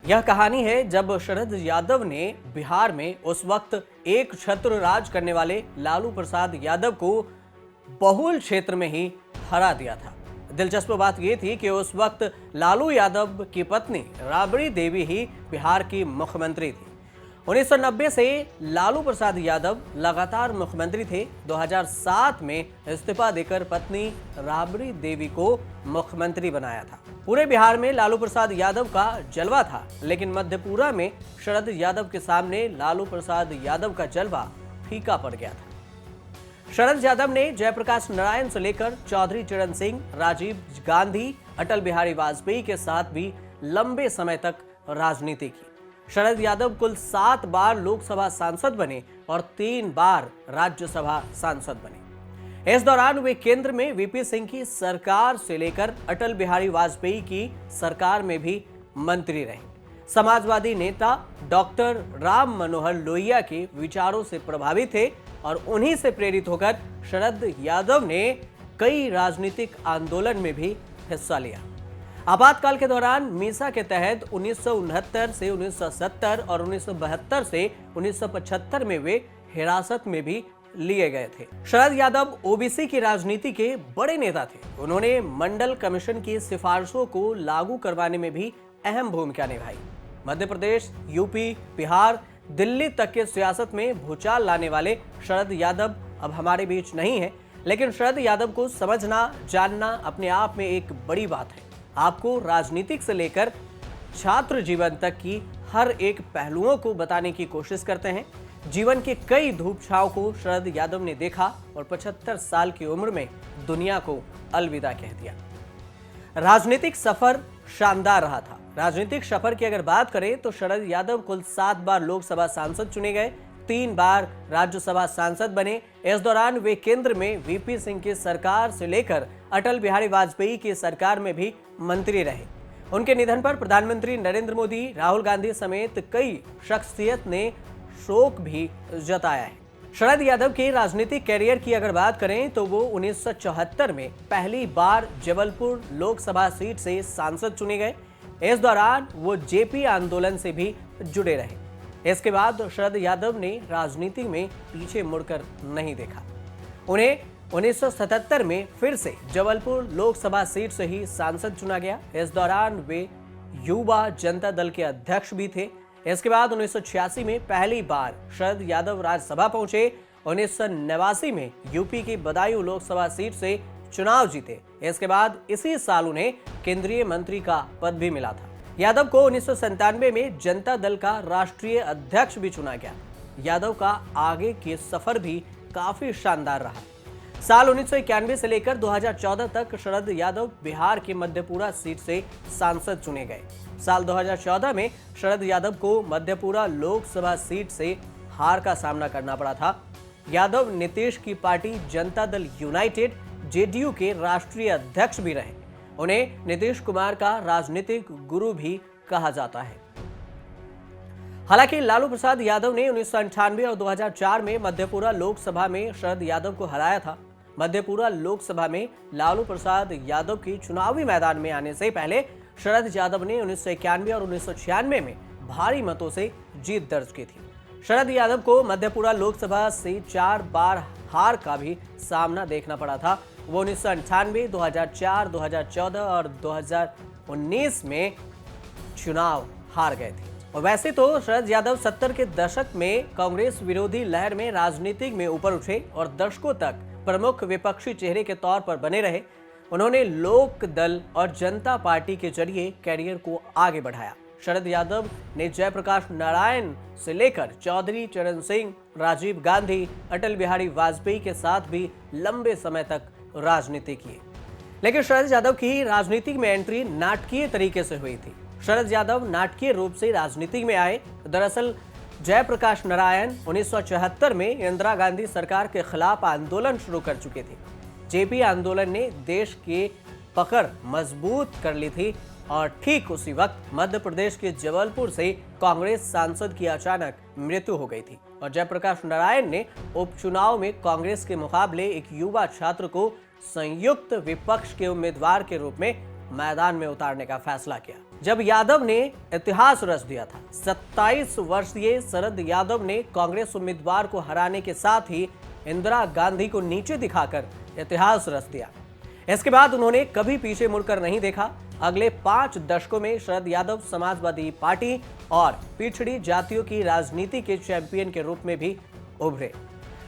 यह कहानी है जब शरद यादव ने बिहार में उस वक्त एक छत्र राज करने वाले लालू प्रसाद यादव को बहुल क्षेत्र में ही हरा दिया था। दिलचस्प बात यह थी कि उस वक्त लालू यादव की पत्नी राबड़ी देवी ही बिहार की मुख्यमंत्री थी। 1990 से लालू प्रसाद यादव लगातार मुख्यमंत्री थे। 2007 में इस्तीफा देकर पत्नी राबड़ी देवी को मुख्यमंत्री बनाया था। पूरे बिहार में लालू प्रसाद यादव का जलवा था, लेकिन मधेपुरा में शरद यादव के सामने लालू प्रसाद यादव का जलवा फीका पड़ गया था। शरद यादव ने जयप्रकाश नारायण से लेकर चौधरी चरण सिंह, राजीव गांधी, अटल बिहारी वाजपेयी के साथ भी लंबे समय तक राजनीति की। शरद यादव कुल 7 बार लोकसभा सांसद बने और 3 बार राज्यसभा सांसद बने। इस दौरान वे केंद्र में वीपी सिंह की सरकार से लेकर अटल बिहारी वाजपेयी की सरकार में भी मंत्री रहे। समाजवादी नेता डॉक्टर राम मनोहर लोहिया के विचारों से प्रभावित थे और उन्हीं से प्रेरित होकर शरद यादव ने कई राजनीतिक आंदोलन में भी हिस्सा लिया। आपातकाल के दौरान मीसा के तहत 1969 से 1970 और 1972 से 1975 में वे हिरासत में भी लिए गए थे। शरद यादव ओबीसी की राजनीति के बड़े नेता थे। उन्होंने मंडल कमीशन की सिफारिशों को लागू करवाने में भी अहम भूमिका निभाई। मध्य प्रदेश, यूपी, बिहार, दिल्ली तक के सियासत में भूचाल लाने वाले शरद यादव अब हमारे बीच नहीं है, लेकिन शरद यादव को समझना, जानना अपने आप में एक बड़ी बात है। आपको राजनीतिक से लेकर छात्र जीवन तक की हर एक पहलुओं को बताने की कोशिश करते हैं। जीवन के कई धूप छांव को शरद यादव ने देखा और 75 साल की उम्र में दुनिया को अलविदा कह दिया। राजनीतिक सफर शानदार रहा था। राजनीतिक सफर की अगर बात करें तो शरद यादव कुल 7 बार लोकसभा सांसद चुने गए, 3 बार राज्यसभा सांसद बने। इस दौरान वे केंद्र में वीपी सिंह की सरकार से लेकर अटल बिहारी वाजपेयी की सरकार में भी मंत्री रहे। उनके निधन पर प्रधानमंत्री नरेंद्र मोदी, राहुल गांधी समेत कई शख्सियत ने शोक भी जताया है। शरद यादव के राजनीतिक कैरियर की अगर बात करें तो वो 1974 में पहली बार जबलपुर लोकसभा सीट से सांसद चुने गए। इस दौरान वो जेपी आंदोलन से भी जुड़े रहे। इसके बाद शरद यादव ने राजनीति में पीछे मुड़कर नहीं देखा। उन्हें 1977 में फिर से जबलपुर लोकसभा सीट से ही सांसद चुना गया। इस दौरान वे युवा जनता दल के अध्यक्ष भी थे। इसके बाद 1986 में पहली बार शरद यादव राज्यसभा पहुंचे। 1989 में यूपी की बदायूं लोकसभा सीट से चुनाव जीते। इसके बाद इसी साल उन्हें केंद्रीय मंत्री का पद भी मिला था। यादव को 1997 में जनता दल का राष्ट्रीय अध्यक्ष भी चुना गया। यादव का आगे के सफर भी काफी शानदार रहा। साल 1991 से लेकर 2014 तक शरद यादव बिहार के मधेपुरा सीट से सांसद चुने गए। साल 2014 में शरद यादव को मधेपुरा लोकसभा सीट से हार का सामना करना पड़ा था। यादव नीतीश की party Janata Dal United JDU के राष्ट्रीय अध्यक्ष भी रहे। उन्हें नीतीश कुमार का राजनीतिक गुरु भी कहा जाता है। हालांकि लालू प्रसाद यादव ने 1998 और 2004 में मधेपुरा लोकसभा में शरद यादव को हराया था। मधेपुरा लोकसभा में लालू प्रसाद यादव की चुनावी मैदान में आने से पहले शरद यादव ने 1991 और 1996 में भारी मतों से जीत दर्ज की थी। शरद यादव को मधेपुरा लोकसभा से 4 बार हार का भी सामना देखना पड़ा था। वो 1998, 2004, 2014 और 2019 में चुनाव हार गए थे। और वैसे तो शरद यादव 70 के दशक में कांग्रेस विरोधी लहर में राजनीति में ऊपर उठे और दशकों तक प्रमुख विपक्षी चेहरे के तौर पर बने रहे। उन्होंने लोक दल और जनता पार्टी के जरिए कैरियर को आगे बढ़ाया। शरद यादव ने जयप्रकाश नारायण से लेकर चौधरी चरण सिंह, राजीव गांधी, अटल बिहारी वाजपेयी के साथ भी लंबे समय तक राजनीति की। लेकिन शरद यादव की राजनीति में एंट्री नाटकीय तरीके से हुई थी। शरद यादव नाटकीय रूप से राजनीति में आए। दरअसल जयप्रकाश नारायण 1974 में इंदिरा गांधी सरकार के खिलाफ आंदोलन शुरू कर चुके थे। जेपी आंदोलन ने देश के पकड़ मजबूत कर ली थी और ठीक उसी वक्त मध्य प्रदेश के जबलपुर से कांग्रेस सांसद की अचानक मृत्यु हो गई थी और जयप्रकाश नारायण ने उपचुनाव में कांग्रेस के मुकाबले एक युवा छात्र को संयुक्त विपक्ष के उम्मीदवार के रूप में मैदान में उतारने का फैसला किया। जब यादव ने इतिहास रच दिया था। 27 वर्षीय शरद यादव ने कांग्रेस उम्मीदवार को हराने के साथ ही इंदिरा गांधी को नीचे दिखाकर इतिहास रच दिया। इसके बाद उन्होंने कभी पीछे मुड़कर नहीं देखा। अगले 5 दशकों में शरद यादव समाजवादी पार्टी और पिछड़ी जातियों की राजनीति के चैंपियन के रूप में भी उभरे।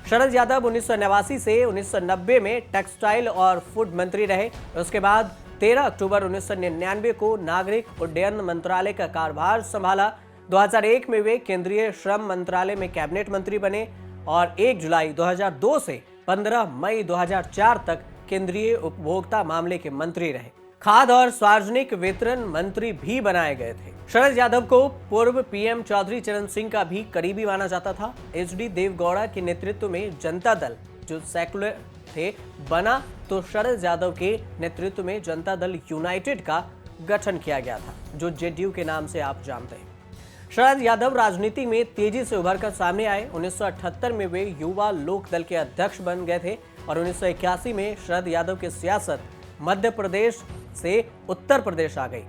शरद यादव 1989 से 1990 में टेक्सटाइल और फूड मंत्री रहे। उसके बाद 13 अक्टूबर 1999 को नागरिक उड्डयन मंत्रालय का कार्यभार संभाला। 2001 में वे केंद्रीय श्रम मंत्रालय में कैबिनेट मंत्री बने और 1 जुलाई 2002 से 15 मई 2004 तक केंद्रीय उपभोक्ता मामले के मंत्री रहे। खाद्य और सार्वजनिक वितरण मंत्री भी बनाए गए थे। शरद यादव को पूर्व पीएम चौधरी चरण सिंह का भी करीबी माना जाता था। एचडी देवगौड़ा के नेतृत्व में जनता दल, जो सेकुलर थे, बना तो शरद यादव के नेतृत्व में जनता दल यूनाइटेड का गठन किया गया था, जो जेडीयू के नाम से आप जानते हैं। शरद यादव राजनीति में तेजी से उभरकर सामने आए। 1978 में वे युवा लोक दल के अध्यक्ष बन गए थे और 1981 में शरद यादव की सियासत मध्य प्रदेश से उत्तर प्रदेश आ गई।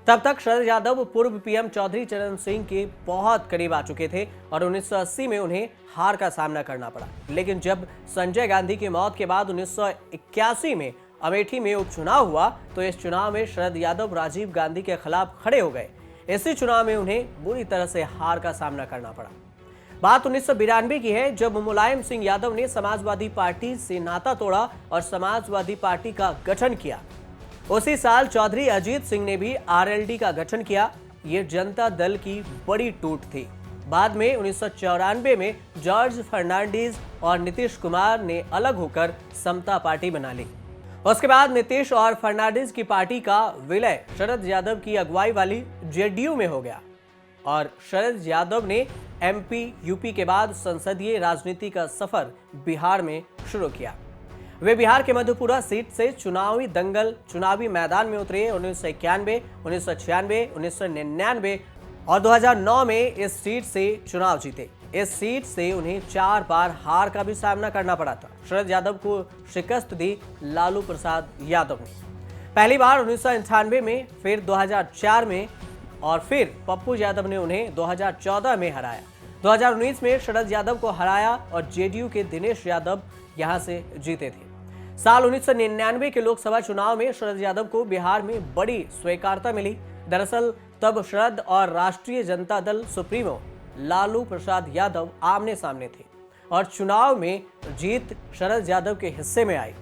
तब तक शरद यादव पूर्व पीएम चौधरी चरण सिंह के बहुत करीब आ चुके थे और 1980 में उन्हें हार का सामना करना पड़ा। लेकिन जब संजय गांधी की मौत के बाद 1981 में अमेठी में उपचुनाव हुआ तो इस चुनाव में शरद यादव राजीव गांधी के खिलाफ खड़े हो गए। इसी चुनाव में उन्हें बुरी तरह से हार का सामना करना पड़ा। बात 1992 की है, जब मुलायम सिंह यादव ने समाजवादी पार्टी से नाता तोड़ा और समाजवादी पार्टी का गठन किया। उसी साल चौधरी अजीत सिंह ने भी आरएलडी का गठन किया। ये जनता दल की बड़ी टूट थी। बाद में 1994 में जॉर्ज फर्नांडीज और नीतीश कुमार ने अलग होकर समता पार्टी बना ली। उसके बाद नीतीश और फर्नांडीज की पार्टी का विलय शरद यादव की अगुवाई वाली जेडीयू में हो गया और शरद यादव ने एमपी यूपी के बाद संसदीय राजनीति का सफर बिहार में शुरू किया। वे बिहार के मधेपुरा सीट से चुनावी मैदान में उतरे। 1991, 1996, 1999 और 2009 में इस सीट से चुनाव जीते। इस सीट से उन्हें 4 बार हार का भी सामना करना पड़ा था। शरद यादव को शिकस्त दी लालू प्रसाद यादव ने। पहली बार 1998 में, फिर 2004 में और फिर पप्पू यादव ने उन्हें 2014 में हराया। 2019 में शरद यादव को हराया और जेडीयू के दिनेश यादव यहां से जीते थे। साल 1999 के लोकसभा चुनाव में शरद यादव को बिहार में बड़ी स्वीकार्यता मिली। दरअसल तब शरद और राष्ट्रीय जनता दल सुप्रीमो लालू प्रसाद यादव आमने सामने थे और चुनाव में जीत शरद यादव के हिस्से में आई।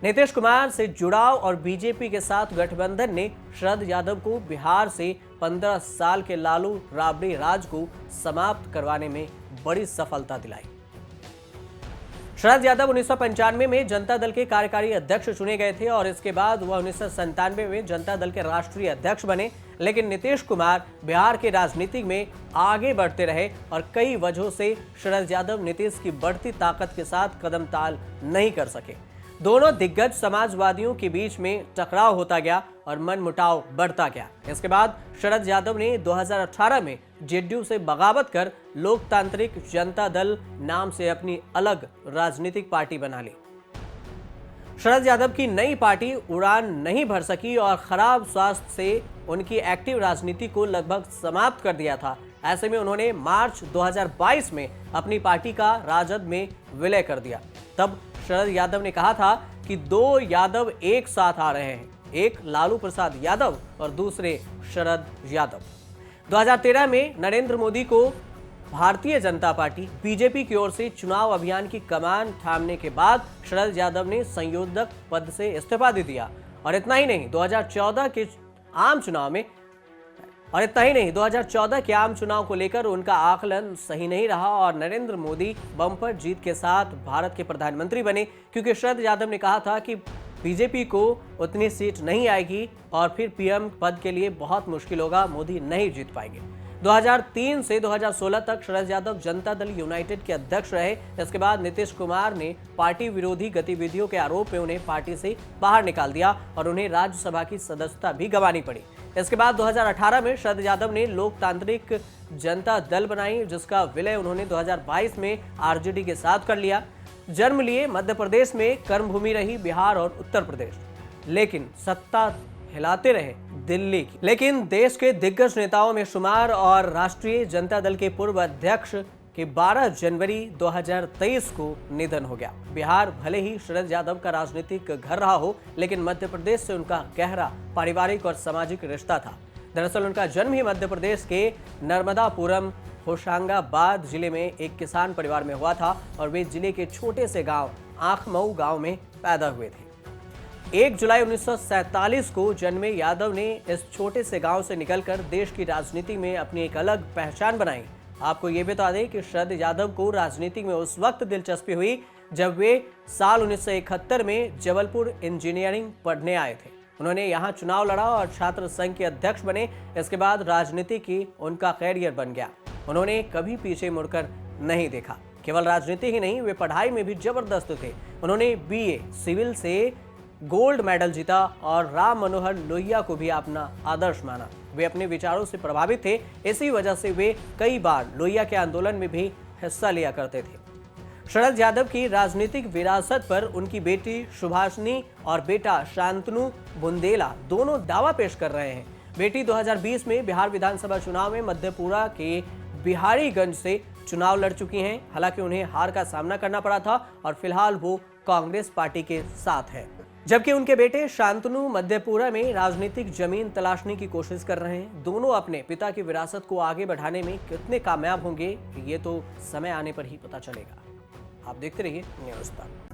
नीतीश कुमार से जुड़ाव और बीजेपी के साथ गठबंधन ने शरद यादव को बिहार से 15 साल के लालू राबड़ी राज को समाप्त करवाने में बड़ी सफलता दिलाई। शरद यादव 1995 में जनता दल के कार्यकारी अध्यक्ष चुने गए थे और इसके बाद वह 1997 में जनता दल के राष्ट्रीय अध्यक्ष बने। लेकिन नीतीश कुमार बिहार के राजनीति में आगे बढ़ते रहे और कई वजहों से शरद यादव नीतीश की बढ़ती ताकत के साथ कदम ताल नहीं कर सके। दोनों दिग्गज समाजवादियों के बीच में टकराव होता गया और मनमुटाव बढ़ता गया। इसके बाद शरद यादव ने 2018 में जेडीयू से बगावत कर लोकतांत्रिक जनता दल नाम से अपनी अलग राजनीतिक पार्टी बना ली। शरद यादव की नई पार्टी उड़ान नहीं भर सकी और खराब स्वास्थ्य से उनकी एक्टिव राजनीति को लगभग समाप्त कर दिया था। ऐसे में उन्होंने मार्च 2022 में अपनी पार्टी का राजद में विलय कर दिया। तब शरद यादव ने कहा था कि 2 यादव एक साथ आ रहे हैं, एक लालू प्रसाद यादव और दूसरे शरद यादव। 2013 में नरेंद्र मोदी को भारतीय जनता पार्टी बीजेपी की ओर से चुनाव अभियान की कमान थामने के बाद शरद यादव ने संयोजक पद से इस्तीफा दे दिया। और इतना ही नहीं, 2014 के आम चुनाव को लेकर उनका आकलन सही नहीं रहा और नरेंद्र मोदी बम्पर जीत के साथ भारत के प्रधानमंत्री बने, क्योंकि शरद यादव ने कहा था कि बीजेपी को उतनी सीट नहीं आएगी और फिर पीएम पद के लिए बहुत मुश्किल होगा, मोदी नहीं जीत पाएंगे। 2003 से 2016 तक शरद यादव जनता दल यूनाइटेड के अध्यक्ष रहे। इसके बाद नीतीश कुमार ने पार्टी विरोधी गतिविधियों के आरोप में उन्हें पार्टी से बाहर निकाल दिया और उन्हें राज्यसभा की सदस्यता भी गंवानी पड़ी। इसके बाद 2018 में शरद यादव ने लोकतांत्रिक जनता दल बनाई, जिसका विलय उन्होंने 2022 में आरजेडी के साथ कर लिया। जन्म लिए मध्य प्रदेश में, कर्मभूमि रही बिहार और उत्तर प्रदेश, लेकिन सत्ता हिलाते रहे दिल्ली की। लेकिन देश के दिग्गज नेताओं में शुमार और राष्ट्रीय जनता दल के पूर्व अध्यक्ष के 12 जनवरी 2023 को निधन हो गया। बिहार भले ही शरद यादव का राजनीतिक घर रहा हो, लेकिन मध्य प्रदेश से उनका गहरा पारिवारिक और सामाजिक रिश्ता था। दरअसल उनका जन्म ही मध्य प्रदेश के नर्मदापुरम होशंगाबाद जिले में एक किसान परिवार में हुआ था और वे जिले के छोटे से गांव आंखमऊ गांव में पैदा हुए थे। 1 जुलाई 1947 को जन्मे यादव ने इस छोटे से गांव से निकलकर देश की राजनीति में अपनी एक अलग पहचान बनाई। आपको ये बता दें कि शरद यादव को राजनीति में उस वक्त दिलचस्पी हुई जब वे साल 1971 में जबलपुर इंजीनियरिंग पढ़ने आए थे। उन्होंने यहाँ चुनाव लड़ा और छात्र संघ के अध्यक्ष बने। इसके बाद राजनीति की उनका कैरियर बन गया। उन्होंने कभी पीछे मुड़कर नहीं देखा। केवल राजनीति ही नहीं, वे पढ़ाई में भी जबरदस्त थे। उन्होंने बीए सिविल से गोल्ड मेडल जीता और राम मनोहर लोहिया को भी अपना आदर्श माना। वे अपने विचारों से प्रभावित थे, इसी वजह से वे कई बार लोहिया के आंदोलन में भी हिस्सा लिया करते थे। शरद यादव की राजनीतिक विरासत पर उनकी बेटी सुभाषिनी और बेटा शांतनु बुंदेला दोनों दावा पेश कर रहे हैं। बेटी 2020 में बिहार विधानसभा चुनाव में मधेपुरा के बिहारीगंज से चुनाव लड़ चुकी हैं। हालांकि उन्हें हार का सामना करना पड़ा था और फिलहाल वो कांग्रेस पार्टी के साथ है, जबकि उनके बेटे शांतनु मधेपुरा में राजनीतिक जमीन तलाशने की कोशिश कर रहे हैं। दोनों अपने पिता की विरासत को आगे बढ़ाने में कितने कामयाब होंगे, ये तो समय आने पर ही पता चलेगा। आप देखते रहिए न्यूज़ तक।